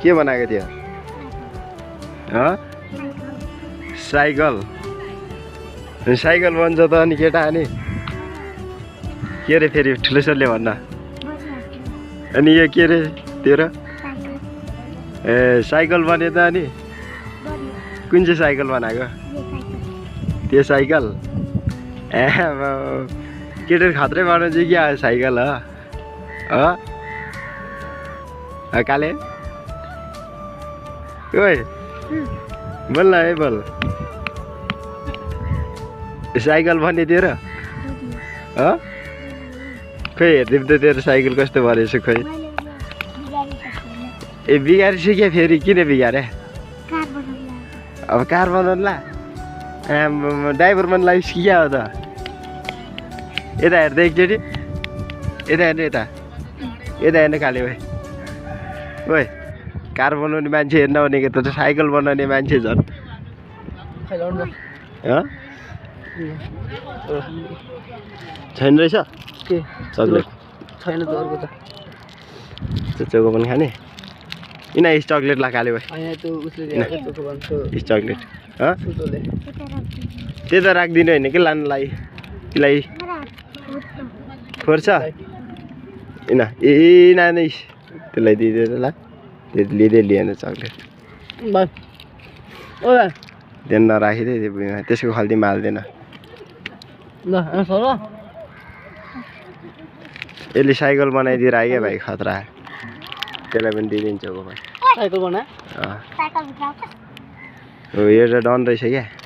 के बनाएको थियो साइकल साइकल बन्छ त अनि केटा अनि के रे फेरि ठुलोसोले भन्न अनि यो के रे तेरो ए साइकल बन्यो त अनि कुन चाहिँ साइकल बनाएको त्यो साइकल ए केटाहरू खत्रै बनाउँछ कि आयो साइकल हो काले ओए बोल न है बोल साइकल भन्ने तेरो खोइ हेरिदिउँ त तेरो साइकल कस्तो भनेछ खोइ ए बिगारिसक्यो क्या फेरि किन बिगारे अब कार बनाउनुला ड्राइभर बनलाई सिक्या हो त यता हेर्दा एकचोटि यता हेर्नु यता यता हेर्नु खाले ओए कार बनाउने मान्छे हेर्न भनेको त साइकल बनाउने मान्छे झन् छैन रहेछ के चक्लेट छैन त अर्को त चोको पनि खाने यिन चक्लेट लगाले भाइ चक्लेट त्यो त राखिदिनु होइन कि लानुलाई त्यसलाई फोर्छ यिन ए नानी त्यसलाई दिँदैन ल त्यो लिँदै लिएन चक्लेट त्यहाँ नराखिदिए त्यो भुइँमा त्यसको खल्ती हाल्दैन यसले साइकल बनाइदिएर आयो क्या भाइ खतरा त्यसलाई पनि दिइदिन्छ भाइ साइकल बना हो यो त डन रहेछ क्या